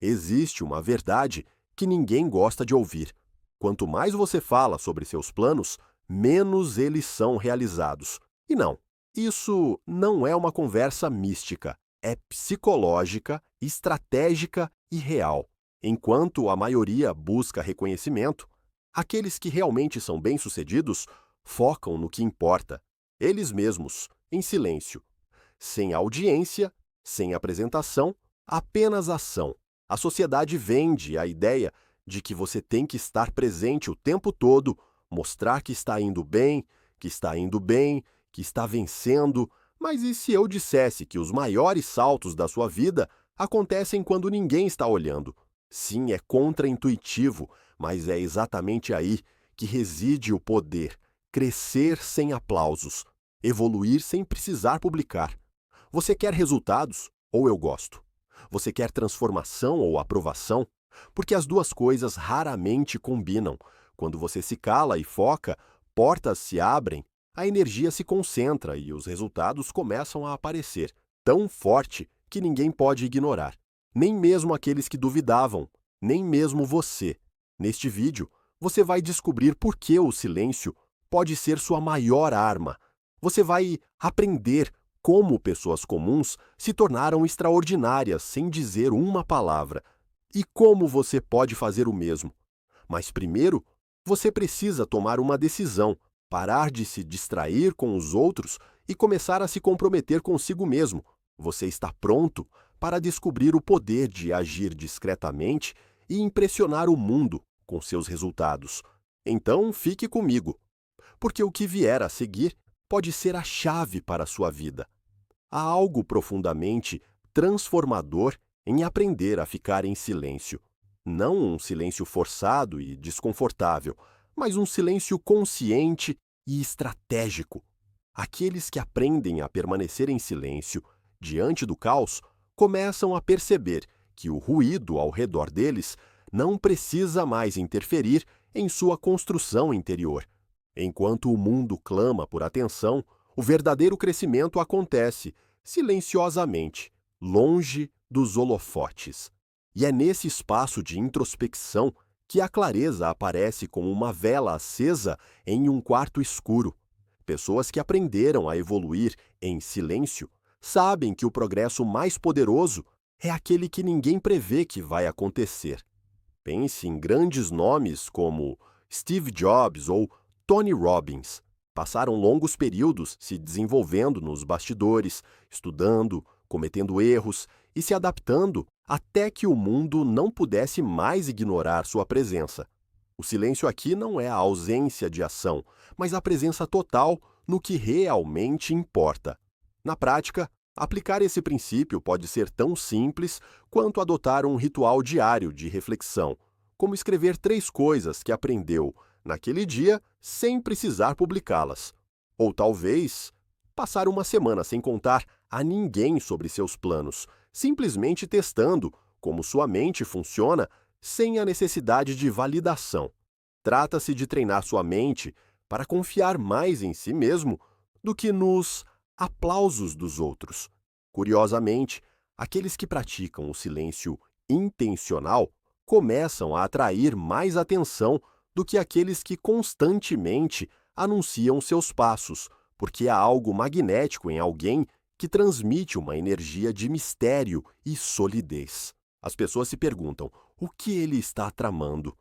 Existe uma verdade que ninguém gosta de ouvir. Quanto mais você fala sobre seus planos, menos eles são realizados. E não, isso não é uma conversa mística. É psicológica, estratégica e real. Enquanto a maioria busca reconhecimento, aqueles que realmente são bem-sucedidos focam no que importa, eles mesmos, em silêncio. Sem audiência, sem apresentação, apenas ação. A sociedade vende a ideia de que você tem que estar presente o tempo todo, mostrar que está indo bem, que está indo bem, que está vencendo. Mas e se eu dissesse que os maiores saltos da sua vida acontecem quando ninguém está olhando? Sim, é contraintuitivo, mas é exatamente aí que reside o poder. Crescer sem aplausos, evoluir sem precisar publicar. Você quer resultados ou eu gosto? Você quer transformação ou aprovação? Porque as duas coisas raramente combinam. Quando você se cala e foca, portas se abrem, a energia se concentra e os resultados começam a aparecer, tão forte que ninguém pode ignorar. Nem mesmo aqueles que duvidavam, nem mesmo você. Neste vídeo, você vai descobrir por que o silêncio pode ser sua maior arma. Você vai aprender como pessoas comuns se tornaram extraordinárias sem dizer uma palavra. E como você pode fazer o mesmo. Mas primeiro, você precisa tomar uma decisão, parar de se distrair com os outros e começar a se comprometer consigo mesmo. Você está pronto para descobrir o poder de agir discretamente e impressionar o mundo com seus resultados. Então, fique comigo, porque o que vier a seguir pode ser a chave para a sua vida. Há algo profundamente transformador em aprender a ficar em silêncio. Não um silêncio forçado e desconfortável, mas um silêncio consciente e estratégico. Aqueles que aprendem a permanecer em silêncio, diante do caos, começam a perceber que o ruído ao redor deles não precisa mais interferir em sua construção interior. Enquanto o mundo clama por atenção, o verdadeiro crescimento acontece silenciosamente, longe dos holofotes. E é nesse espaço de introspecção que a clareza aparece como uma vela acesa em um quarto escuro. Pessoas que aprenderam a evoluir em silêncio sabem que o progresso mais poderoso é aquele que ninguém prevê que vai acontecer. Pense em grandes nomes como Steve Jobs ou Tony Robbins. Passaram longos períodos se desenvolvendo nos bastidores, estudando, cometendo erros e se adaptando até que o mundo não pudesse mais ignorar sua presença. O silêncio aqui não é a ausência de ação, mas a presença total no que realmente importa. Na prática, aplicar esse princípio pode ser tão simples quanto adotar um ritual diário de reflexão, como escrever 3 coisas que aprendeu naquele dia sem precisar publicá-las. Ou talvez passar uma semana sem contar a ninguém sobre seus planos, simplesmente testando como sua mente funciona sem a necessidade de validação. Trata-se de treinar sua mente para confiar mais em si mesmo do que nos aplausos dos outros. Curiosamente, aqueles que praticam o silêncio intencional começam a atrair mais atenção do que aqueles que constantemente anunciam seus passos, porque há algo magnético em alguém que transmite uma energia de mistério e solidez. As pessoas se perguntam o que ele está tramando.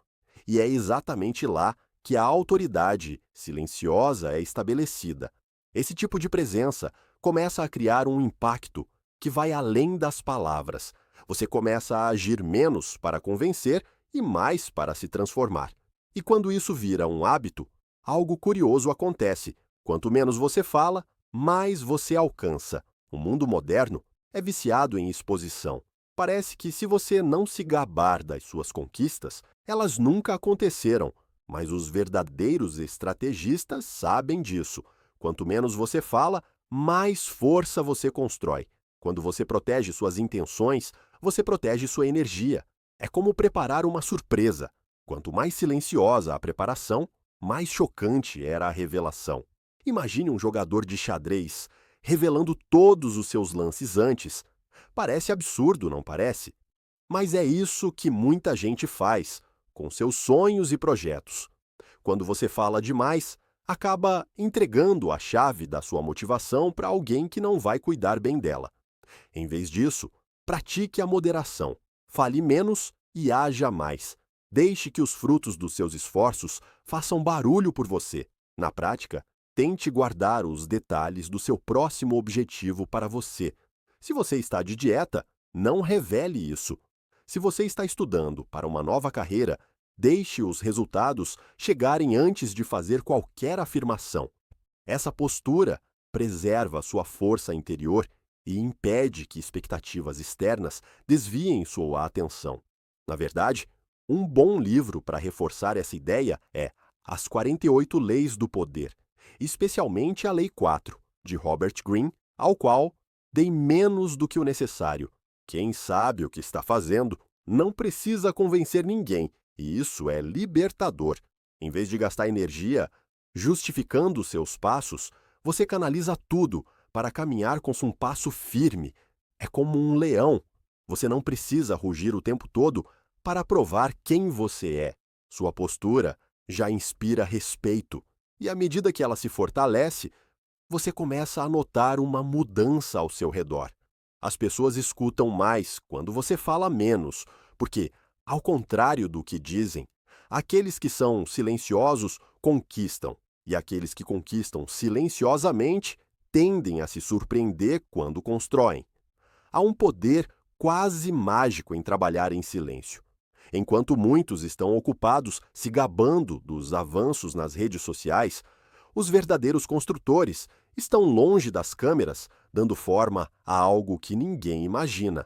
E é exatamente lá que a autoridade silenciosa é estabelecida. Esse tipo de presença começa a criar um impacto que vai além das palavras. Você começa a agir menos para convencer e mais para se transformar. E quando isso vira um hábito, algo curioso acontece. Quanto menos você fala, mais você alcança. O mundo moderno é viciado em exposição. Parece que se você não se gabar das suas conquistas, elas nunca aconteceram. Mas os verdadeiros estrategistas sabem disso. Quanto menos você fala, mais força você constrói. Quando você protege suas intenções, você protege sua energia. É como preparar uma surpresa. Quanto mais silenciosa a preparação, mais chocante era a revelação. Imagine um jogador de xadrez revelando todos os seus lances antes. Parece absurdo, não parece? Mas é isso que muita gente faz com seus sonhos e projetos. Quando você fala demais, acaba entregando a chave da sua motivação para alguém que não vai cuidar bem dela. Em vez disso, pratique a moderação. Fale menos e haja mais. Deixe que os frutos dos seus esforços façam barulho por você. Na prática, tente guardar os detalhes do seu próximo objetivo para você. Se você está de dieta, não revele isso. Se você está estudando para uma nova carreira, deixe os resultados chegarem antes de fazer qualquer afirmação. Essa postura preserva sua força interior e impede que expectativas externas desviem sua atenção. Na verdade, um bom livro para reforçar essa ideia é As 48 Leis do Poder, especialmente a Lei 4, de Robert Greene, ao qual dei menos do que o necessário. Quem sabe o que está fazendo não precisa convencer ninguém, e isso é libertador. Em vez de gastar energia justificando seus passos, você canaliza tudo para caminhar com um passo firme. É como um leão. Você não precisa rugir o tempo todo para provar quem você é. Sua postura já inspira respeito. E à medida que ela se fortalece, você começa a notar uma mudança ao seu redor. As pessoas escutam mais quando você fala menos, porque, ao contrário do que dizem, aqueles que são silenciosos conquistam, e aqueles que conquistam silenciosamente tendem a se surpreender quando constroem. Há um poder quase mágico em trabalhar em silêncio. Enquanto muitos estão ocupados se gabando dos avanços nas redes sociais, os verdadeiros construtores estão longe das câmeras, dando forma a algo que ninguém imagina.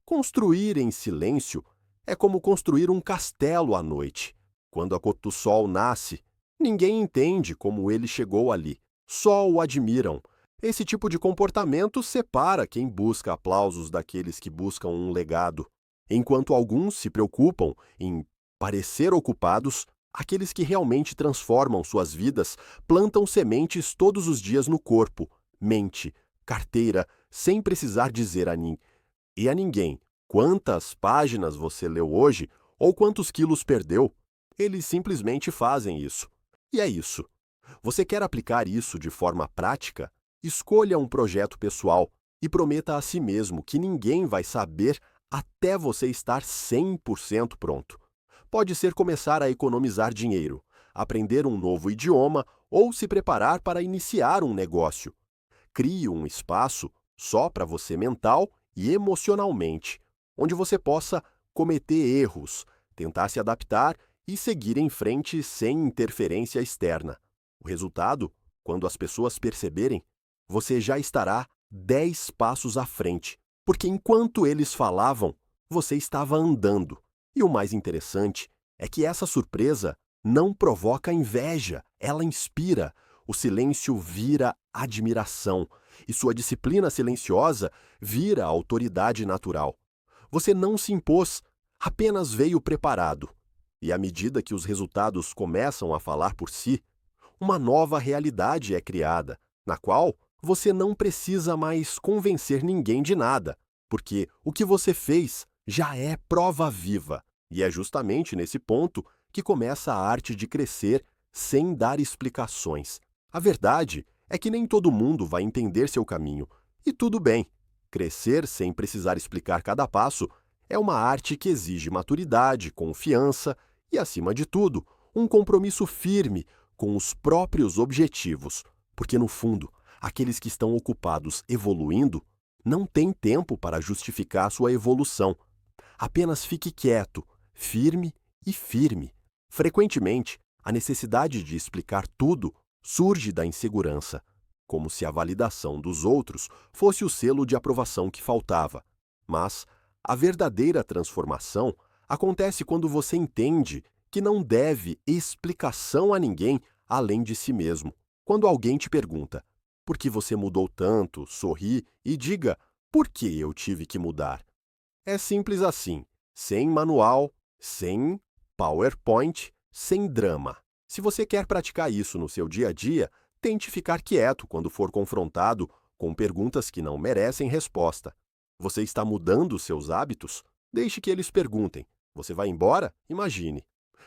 Construir em silêncio é como construir um castelo à noite. Quando o sol nasce, ninguém entende como ele chegou ali, só o admiram. Esse tipo de comportamento separa quem busca aplausos daqueles que buscam um legado. Enquanto alguns se preocupam em parecer ocupados, aqueles que realmente transformam suas vidas plantam sementes todos os dias no corpo, mente, carteira, sem precisar dizer a ninguém quantas páginas você leu hoje ou quantos quilos perdeu. Eles simplesmente fazem isso. E é isso. Você quer aplicar isso de forma prática? Escolha um projeto pessoal e prometa a si mesmo que ninguém vai saber até você estar 100% pronto. Pode ser começar a economizar dinheiro, aprender um novo idioma ou se preparar para iniciar um negócio. Crie um espaço só para você mental e emocionalmente, onde você possa cometer erros, tentar se adaptar e seguir em frente sem interferência externa. O resultado, quando as pessoas perceberem, você já estará 10 passos à frente, porque enquanto eles falavam, você estava andando. E o mais interessante é que essa surpresa não provoca inveja, ela inspira. O silêncio vira admiração, e sua disciplina silenciosa vira autoridade natural. Você não se impôs, apenas veio preparado. E à medida que os resultados começam a falar por si, uma nova realidade é criada, na qual você não precisa mais convencer ninguém de nada, porque o que você fez já é prova viva. E é justamente nesse ponto que começa a arte de crescer sem dar explicações. A verdade é que nem todo mundo vai entender seu caminho, e tudo bem. Crescer sem precisar explicar cada passo é uma arte que exige maturidade, confiança e, acima de tudo, um compromisso firme com os próprios objetivos, porque, no fundo, aqueles que estão ocupados evoluindo não têm tempo para justificar sua evolução. Apenas fique quieto, firme e firme. Frequentemente, a necessidade de explicar tudo surge da insegurança, como se a validação dos outros fosse o selo de aprovação que faltava. Mas a verdadeira transformação acontece quando você entende que não deve explicação a ninguém além de si mesmo. Quando alguém te pergunta por que você mudou tanto, sorri e diga por que eu tive que mudar. É simples assim, sem manual, sem PowerPoint, sem drama. Se você quer praticar isso no seu dia a dia, tente ficar quieto quando for confrontado com perguntas que não merecem resposta. Você está mudando seus hábitos? Deixe que eles perguntem. Você vai embora? Imagine.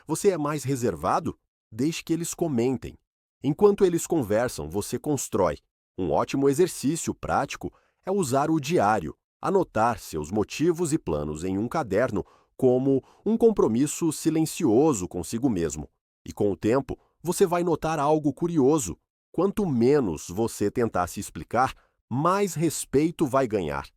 Você é mais reservado? Deixe que eles comentem. Enquanto eles conversam, você constrói. Um ótimo exercício prático é usar o diário, anotar seus motivos e planos em um caderno como um compromisso silencioso consigo mesmo. E com o tempo, você vai notar algo curioso. Quanto menos você tentar se explicar, mais respeito vai ganhar.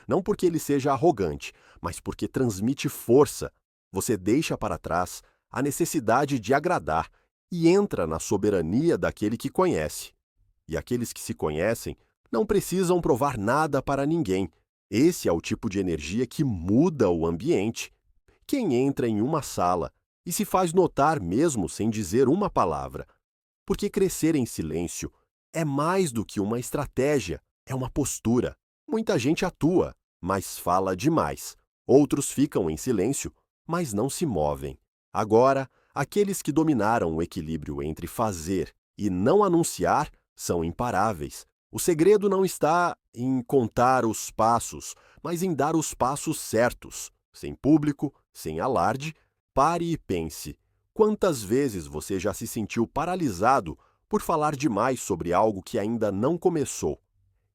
Não porque ele seja arrogante, mas porque transmite força. Você deixa para trás a necessidade de agradar e entra na soberania daquele que conhece. E aqueles que se conhecem não precisam provar nada para ninguém. Esse é o tipo de energia que muda o ambiente. Quem entra em uma sala e se faz notar mesmo sem dizer uma palavra. Porque crescer em silêncio é mais do que uma estratégia, é uma postura. Muita gente atua, mas fala demais. Outros ficam em silêncio, mas não se movem. Agora, aqueles que dominaram o equilíbrio entre fazer e não anunciar são imparáveis. O segredo não está em contar os passos, mas em dar os passos certos. Sem público, sem alarde, pare e pense. Quantas vezes você já se sentiu paralisado por falar demais sobre algo que ainda não começou?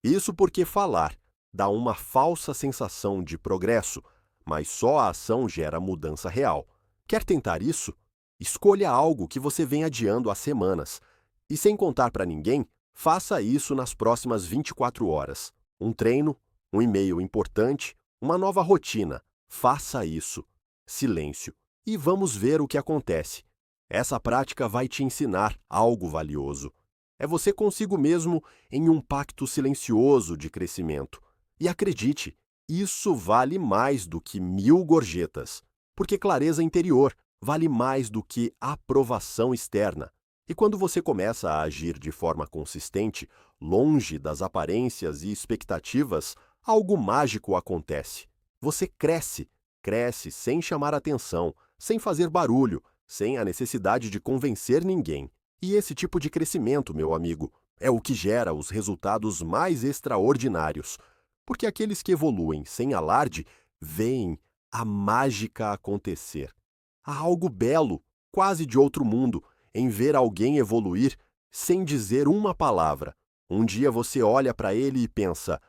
Isso porque falar dá uma falsa sensação de progresso, mas só a ação gera mudança real. Quer tentar isso? Escolha algo que você vem adiando há semanas. E sem contar para ninguém, faça isso nas próximas 24 horas. Um treino, um e-mail importante, uma nova rotina. Faça isso. Silêncio. E vamos ver o que acontece. Essa prática vai te ensinar algo valioso. É você consigo mesmo em um pacto silencioso de crescimento. E acredite, isso vale mais do que 1000 gorjetas, porque clareza interior vale mais do que aprovação externa. E quando você começa a agir de forma consistente, longe das aparências e expectativas, algo mágico acontece. Você cresce, cresce sem chamar atenção, sem fazer barulho, sem a necessidade de convencer ninguém. E esse tipo de crescimento, meu amigo, é o que gera os resultados mais extraordinários. Porque aqueles que evoluem sem alarde veem a mágica acontecer. Há algo belo, quase de outro mundo, em ver alguém evoluir sem dizer uma palavra. Um dia você olha para ele e pensa: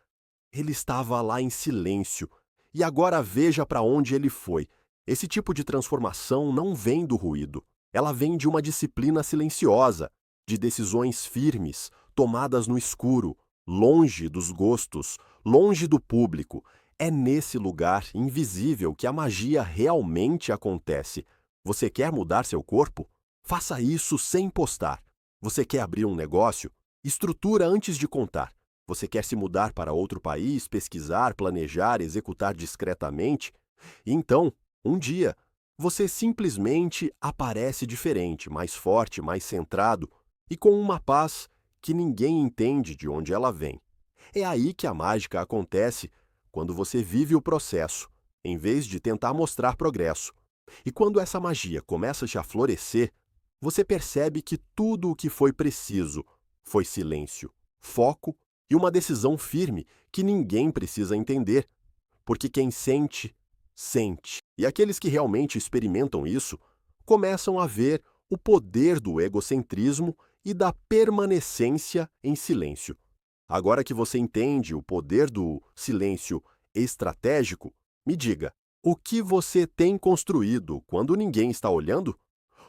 ele estava lá em silêncio, e agora veja para onde ele foi. Esse tipo de transformação não vem do ruído. Ela vem de uma disciplina silenciosa, de decisões firmes, tomadas no escuro, longe dos gostos, longe do público. É nesse lugar invisível que a magia realmente acontece. Você quer mudar seu corpo? Faça isso sem postar. Você quer abrir um negócio? Estrutura antes de contar. Você quer se mudar para outro país, pesquisar, planejar, executar discretamente? Então, um dia, você simplesmente aparece diferente, mais forte, mais centrado e com uma paz que ninguém entende de onde ela vem. É aí que a mágica acontece, quando você vive o processo, em vez de tentar mostrar progresso. E quando essa magia começa a te florescer, você percebe que tudo o que foi preciso foi silêncio, foco e uma decisão firme que ninguém precisa entender, porque quem sente, sente. E aqueles que realmente experimentam isso começam a ver o poder do egocentrismo e da permanência em silêncio. Agora que você entende o poder do silêncio estratégico, me diga, o que você tem construído quando ninguém está olhando?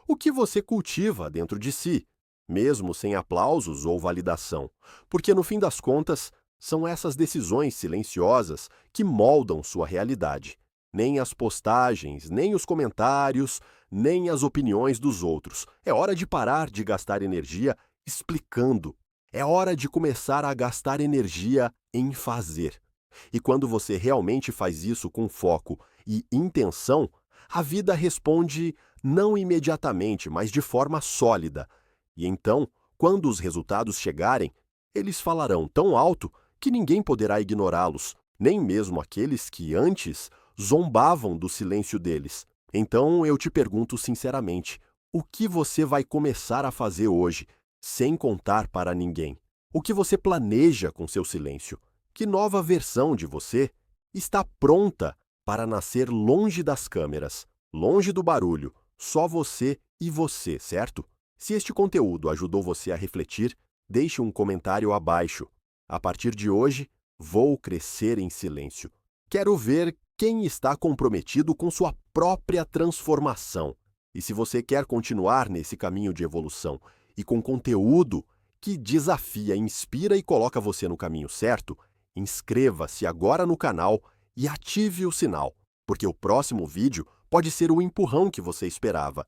O que você cultiva dentro de si, mesmo sem aplausos ou validação? Porque, no fim das contas, são essas decisões silenciosas que moldam sua realidade. Nem as postagens, nem os comentários, nem as opiniões dos outros. É hora de parar de gastar energia explicando. É hora de começar a gastar energia em fazer. E quando você realmente faz isso com foco e intenção, a vida responde não imediatamente, mas de forma sólida. E então, quando os resultados chegarem, eles falarão tão alto que ninguém poderá ignorá-los, nem mesmo aqueles que antes zombavam do silêncio deles. Então eu te pergunto sinceramente, o que você vai começar a fazer hoje, sem contar para ninguém? O que você planeja com seu silêncio? Que nova versão de você está pronta para nascer longe das câmeras, longe do barulho, só você e você, certo? Se este conteúdo ajudou você a refletir, deixe um comentário abaixo. A partir de hoje, vou crescer em silêncio. Quero ver quem está comprometido com sua própria transformação. E se você quer continuar nesse caminho de evolução e com conteúdo que desafia, inspira e coloca você no caminho certo, inscreva-se agora no canal e ative o sinal, porque o próximo vídeo pode ser o empurrão que você esperava.